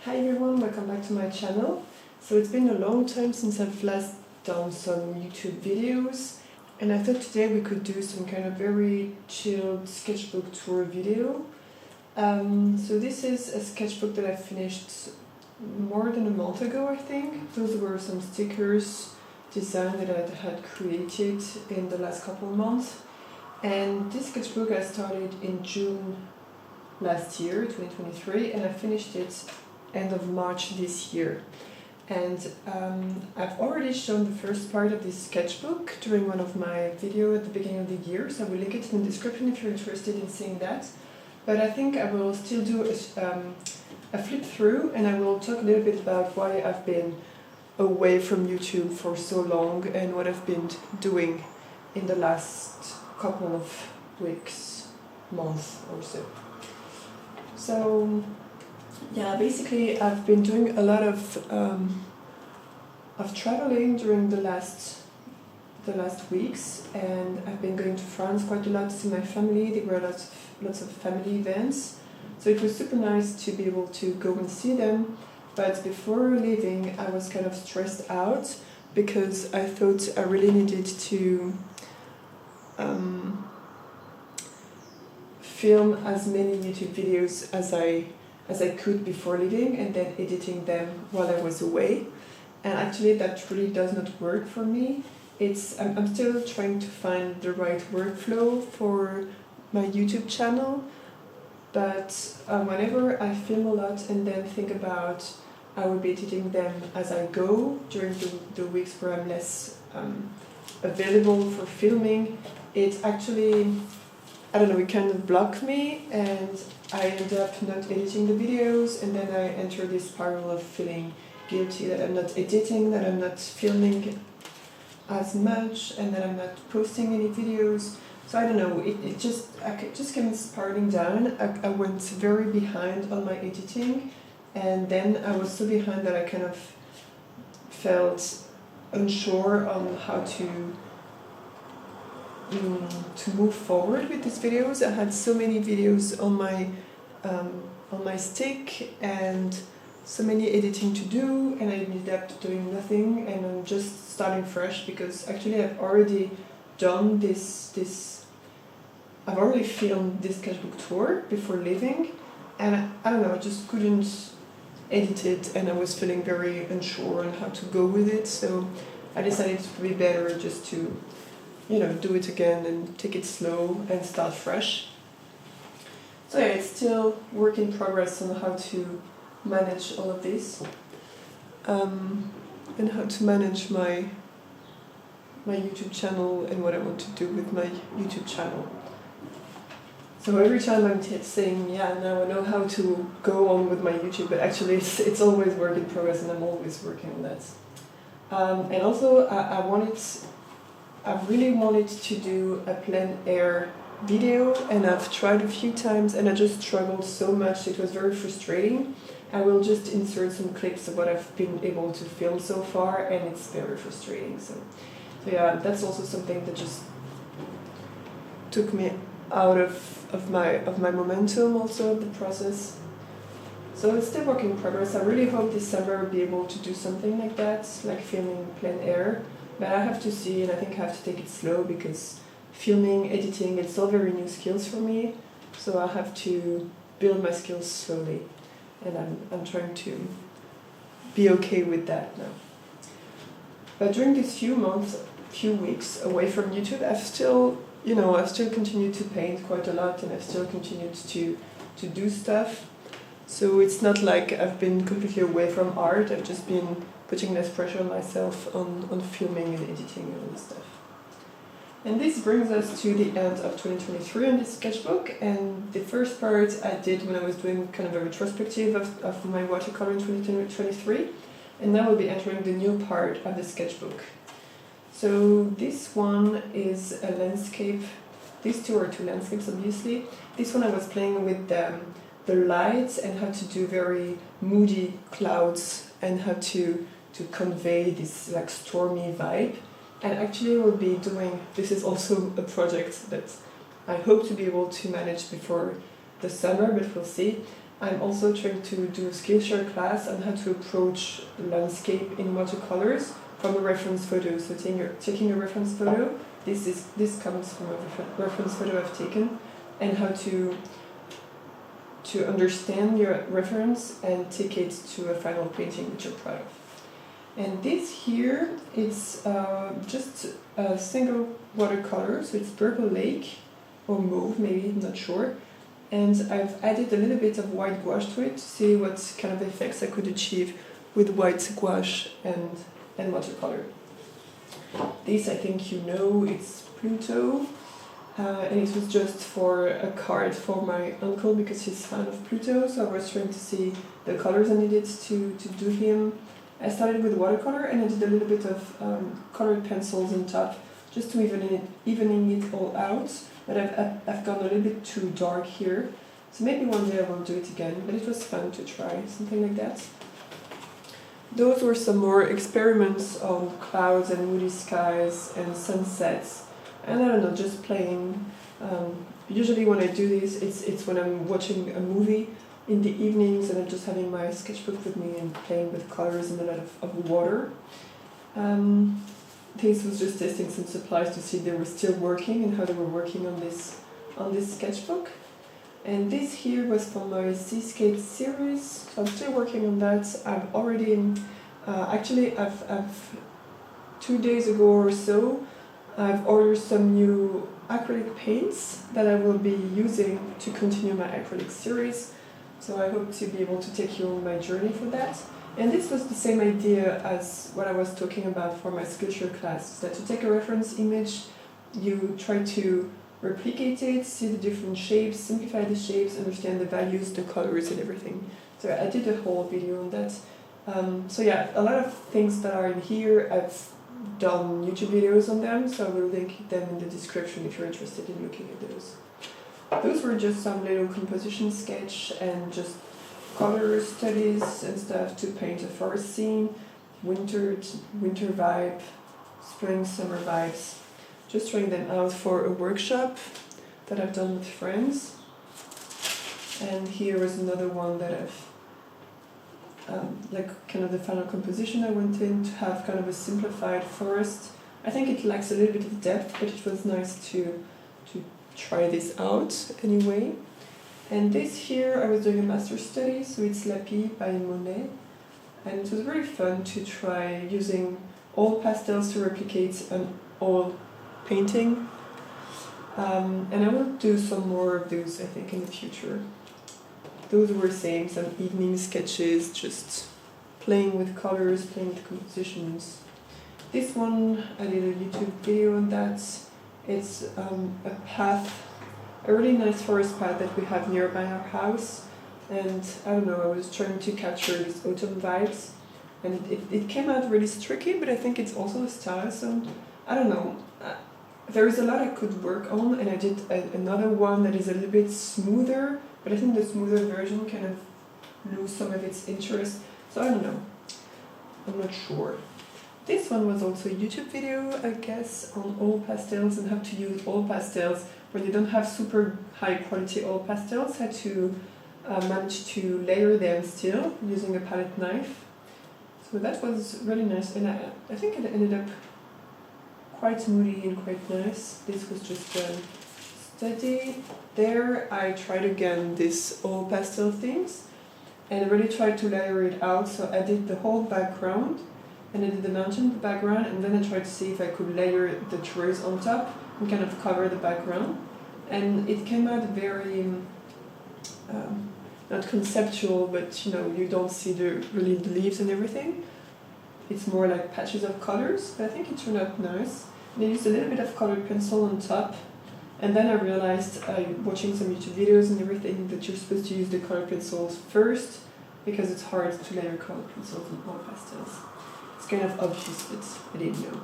Hi everyone, welcome back to my channel. So it's been a long time since I've last done some YouTube videos, and I thought today we could do some kind of very chilled sketchbook tour video. So this is a sketchbook that I finished more than a month ago, I think. Those were some stickers design that I had created in the last couple of months. And this sketchbook I started in June last year, 2023, and I finished it end of March this year. And I've already shown the first part of this sketchbook during one of my videos at the beginning of the year, so I will link it in the description if you're interested in seeing that. But I think I will still do a flip through, and I will talk a little bit about why I've been away from YouTube for so long and what I've been doing in the last couple of weeks, months or so. So yeah, basically I've been doing a lot of traveling during the last weeks, and I've been going to France quite a lot to see my family. There were lots of family events, so it was super nice to be able to go and see them. But before leaving, I was kind of stressed out because I thought I really needed to film as many YouTube videos as I could before leaving, and then editing them while I was away. And actually that really does not work for me. I'm still trying to find the right workflow for my YouTube channel, but whenever I film a lot and then think about I will be editing them as I go during the weeks where I'm less available for filming, it actually, I don't know, it kind of blocked me, and I end up not editing the videos, and then I enter this spiral of feeling guilty that I'm not editing, that I'm not filming as much, and that I'm not posting any videos. So I don't know, it just came spiraling down. I went very behind on my editing, and then I was so behind that I kind of felt unsure on how to move forward with these videos. I had so many videos on my stick and so many editing to do, and I ended up doing nothing, and I'm just starting fresh because actually I've already done I've already filmed this sketchbook tour before leaving, and I don't know, I just couldn't edit it, and I was feeling very unsure on how to go with it, so I decided it would be better just to do it again and take it slow and start fresh. So yeah, it's still work in progress on how to manage all of this, and how to manage my YouTube channel and what I want to do with my YouTube channel. So every time I'm saying, yeah, now I know how to go on with my YouTube, but actually it's always work in progress, and I'm always working on that. And also I really wanted to do a plein air video, and I've tried a few times and I just struggled so much. It was very frustrating. I will just insert some clips of what I've been able to film so far, and it's very frustrating. So yeah, that's also something that just took me out of my momentum also of the process. So it's still work in progress. I really hope this summer I'll be able to do something like that, like filming plein air. But I have to see, and I think I have to take it slow because filming, editing, it's all very new skills for me. So I have to build my skills slowly, and I'm trying to be okay with that now. But during these few weeks away from YouTube, I've still continued to paint quite a lot, and I've still continued to do stuff. So it's not like I've been completely away from art. I've just been putting less pressure on myself on filming and editing and all this stuff. And this brings us to the end of 2023 on this sketchbook, and the first part I did when I was doing kind of a retrospective of my watercolor in 2023, and now we'll be entering the new part of the sketchbook. So this one is a landscape. These two are two landscapes, obviously. This one I was playing with the lights and how to do very moody clouds and how to convey this like stormy vibe. And actually we'll be doing, this is also a project that I hope to be able to manage before the summer, but we'll see. I'm also trying to do a Skillshare class on how to approach landscape in watercolors from a reference photo. So taking a reference photo, this comes from a reference photo I've taken, and how to understand your reference and take it to a final painting that you're proud of. And this here, it's just a single watercolor, so it's Purple Lake, or Mauve maybe, I'm not sure. And I've added a little bit of white gouache to it to see what kind of effects I could achieve with white gouache and watercolor. This, I think you know, it's Pluto. And it was just for a card for my uncle because he's a fan of Pluto, so I was trying to see the colors I needed to do him. I started with watercolor and I did a little bit of colored pencils on top just to evening it all out, but I've gone a little bit too dark here, so maybe one day I will do it again, but it was fun to try, something like that. Those were some more experiments on clouds and moody skies and sunsets, and I don't know, just playing. Usually when I do this, it's when I'm watching a movie in the evenings and I'm just having my sketchbook with me and playing with colors and a lot of water. This was just testing some supplies to see if they were still working and how they were working on this sketchbook. And this here was for my Seascape series, so I'm still working on that. I've already, actually I've 2 days ago or so, I've ordered some new acrylic paints that I will be using to continue my acrylic series. So I hope to be able to take you on my journey for that. And this was the same idea as what I was talking about for my Skillshare class, that to take a reference image, you try to replicate it, see the different shapes, simplify the shapes, understand the values, the colors and everything. So I did a whole video on that. So yeah, a lot of things that are in here, I've done YouTube videos on them, so I will link them in the description if you're interested in looking at those. Those were just some little composition sketch and just color studies and stuff to paint a forest scene, winter vibe, spring, summer vibes. Just trying them out for a workshop that I've done with friends. And here is another one that I've, like kind of the final composition I went in to have kind of a simplified forest. I think it lacks a little bit of depth, but it was nice to try this out anyway. And this here, I was doing a master study, so it's Lapis by Monet. And it was very fun to try using all pastels to replicate an oil painting. And I will do some more of those, I think, in the future. Those were some evening sketches, just playing with colors, playing with compositions. This one, I did a YouTube video on that. It's a path, a really nice forest path that we have nearby our house. And I don't know, I was trying to capture these autumn vibes. And it came out really streaky, but I think it's also a style, so I don't know. There is a lot I could work on, and I did another one that is a little bit smoother, but I think the smoother version kind of lose some of its interest, so I don't know. I'm not sure. This one was also a YouTube video, I guess, on oil pastels and how to use oil pastels when you don't have super high quality oil pastels, how to manage to layer them still using a palette knife. So that was really nice, and I think it ended up quite moody and quite nice. This was just a study. There I tried again this oil pastel things and I really tried to layer it out, so I did the whole background and I did the mountain in the background, and then I tried to see if I could layer the trees on top and kind of cover the background, and it came out very not conceptual, but you know, you don't see really the leaves and everything. It's more like patches of colors, but I think it turned out nice. And I used a little bit of colored pencil on top, and then I realized, watching some YouTube videos and everything, that you're supposed to use the colored pencils first, because it's hard to layer colored pencils on oil pastels. It's kind of obvious, but I didn't know.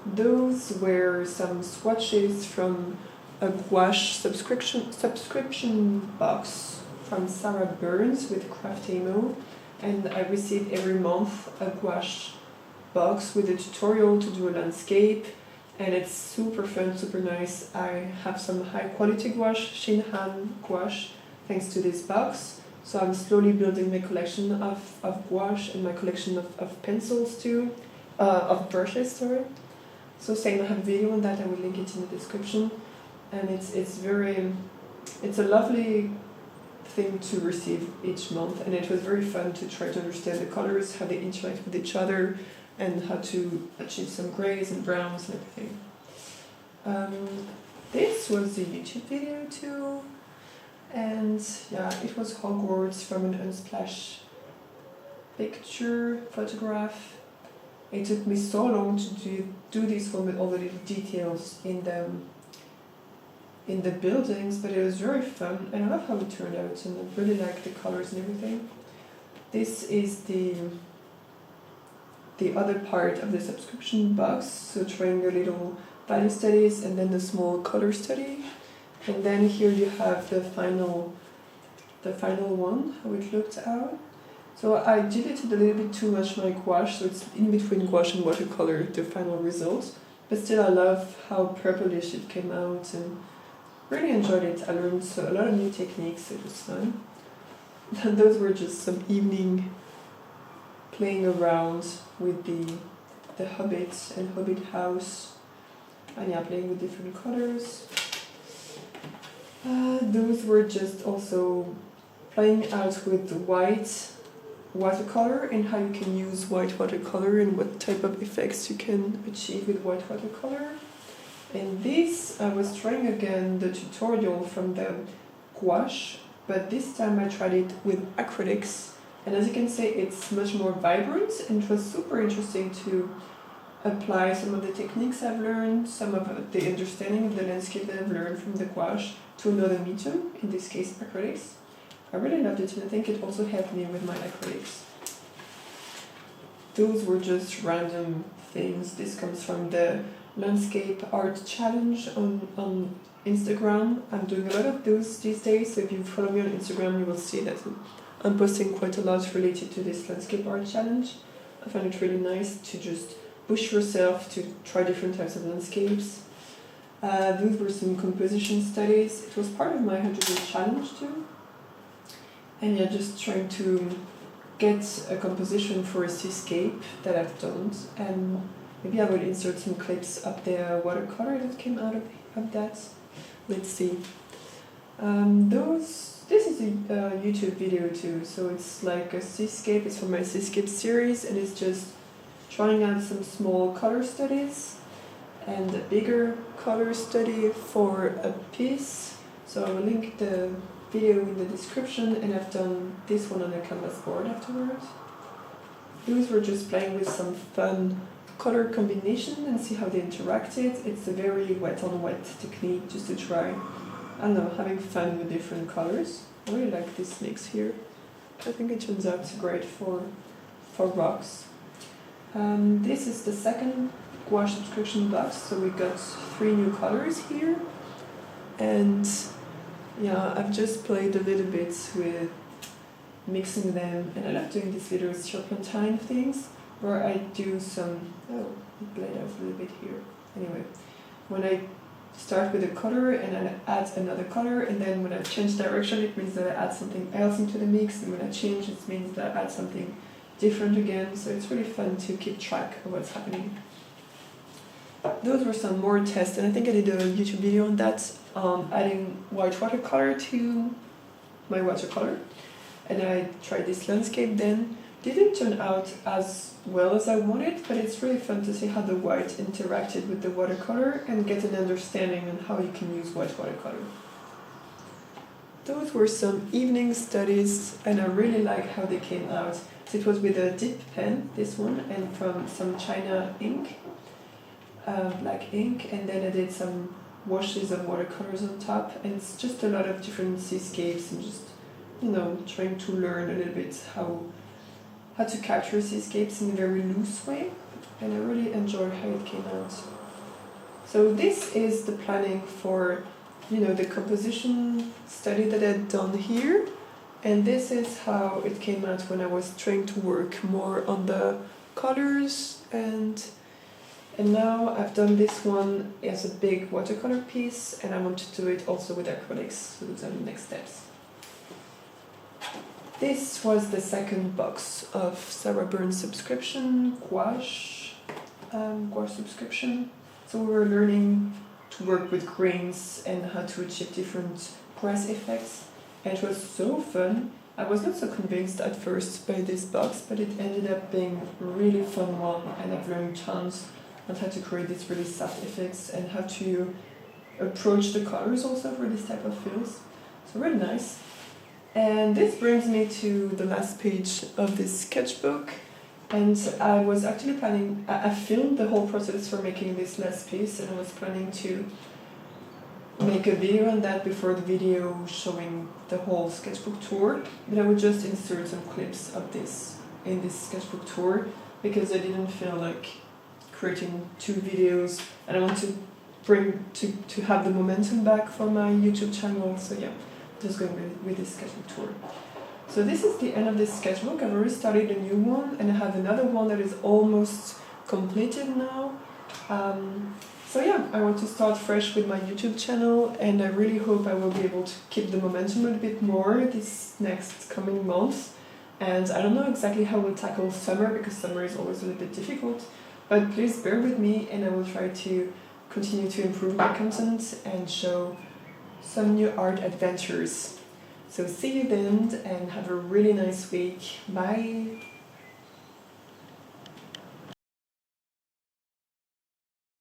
Those were some swatches from a gouache subscription box from Sarah Burns with Craftamo, and I receive every month a gouache box with a tutorial to do a landscape, and it's super fun, super nice. I have some high quality gouache, Shinhan gouache, thanks to this box, So I'm slowly building my collection of gouache and my collection of pencils too, of brushes, sorry. So same, I have a video on that, I will link it in the description. And it's a lovely thing to receive each month, and it was very fun to try to understand the colors, how they interact with each other, and how to achieve some grays and browns and everything. This was the YouTube video too, and yeah, it was Hogwarts from an Unsplash picture photograph. It took me so long to do this one with all the little details in the buildings, but it was very fun, and I love how it turned out, and I really like the colors and everything. This is the other part of the subscription box, so trying the little value studies and then the small color study, and then here you have the final one, how it looked out. So I diluted a little bit too much my gouache, so it's in between gouache and watercolor, the final result, but still I love how purplish it came out, and really enjoyed it. I learned a lot of new techniques, it was fun. And those were just some evening playing around with the Hobbit and Hobbit house, and yeah, playing with different colors. Those were just also playing out with white watercolor and how you can use white watercolor and what type of effects you can achieve with white watercolor. And this, I was trying again the tutorial from the gouache, but this time I tried it with acrylics, and as you can see it's much more vibrant, and it was super interesting to apply some of the techniques I've learned, some of the understanding of the landscape that I've learned from the gouache to another medium, in this case acrylics. I really loved it, and I think it also helped me with my acrylics. Those were just random things. This comes from the landscape art challenge on Instagram. I'm doing a lot of those these days, so if you follow me on Instagram you will see that I'm posting quite a lot related to this landscape art challenge. I find it really nice to just push yourself to try different types of landscapes. Those were some composition studies. It was part of my 100-day challenge too. And yeah, just trying to get a composition for a seascape that I've done, and maybe I will insert some clips of the watercolor that came out of that. Let's see. This is a YouTube video too, so it's like a seascape. It's from my seascape series, and it's just trying out some small color studies and a bigger color study for a piece. So I will link the video in the description, and I've done this one on a canvas board afterwards. Those were just playing with some fun color combination and see how they interacted. It's a very wet on wet technique just to try, I don't know, having fun with different colors. I really like this mix here. I think it turns out great for rocks. This is the second gouache subscription box, so we got 3 new colors here, and yeah, I've just played a little bit with mixing them, and I love doing these little serpentine things where I do some, it bled out a little bit here. Anyway, when I start with a color and then add another color, and then when I change direction it means that I add something else into the mix, and when I change it means that I add something different again, so it's really fun to keep track of what's happening. Those were some more tests, and I think I did a YouTube video on that, adding white watercolor to my watercolor, and I tried this landscape then. Didn't turn out as well as I wanted, but it's really fun to see how the white interacted with the watercolor and get an understanding on how you can use white watercolor. Those were some evening studies, and I really like how they came out. So it was with a dip pen, this one, and from some China ink, black ink, and then I did some washes of watercolors on top, and it's just a lot of different seascapes, and just, you know, trying to learn a little bit how to capture seascapes in a very loose way, and I really enjoyed how it came out. So this is the planning for, you know, the composition study that I'd done here, and this is how it came out when I was trying to work more on the colors, and now I've done this one as a big watercolor piece, and I want to do it also with acrylics, so those are the next steps. This was the second box of Sarah Burns' subscription, gouache subscription. So we were learning to work with grains and how to achieve different press effects. And it was so fun. I was not so convinced at first by this box, but it ended up being a really fun one, and I've learned tons on how to create these really soft effects and how to approach the colors also for this type of fills. So really nice. And this brings me to the last page of this sketchbook. And I was actually planning, I filmed the whole process for making this last piece, and I was planning to make a video on that before the video showing the whole sketchbook tour, but I would just insert some clips of this in this sketchbook tour because I didn't feel like creating 2 videos, and I want to bring to have the momentum back for my YouTube channel. So yeah, just going with this sketchbook tour. So this is the end of this sketchbook. I've already started a new one, and I have another one that is almost completed now. So yeah, I want to start fresh with my YouTube channel, and I really hope I will be able to keep the momentum a bit more this next coming months. And I don't know exactly how we'll tackle summer, because summer is always a little bit difficult, but please bear with me, and I will try to continue to improve my content and show some new art adventures. So see you then, and have a really nice week. Bye!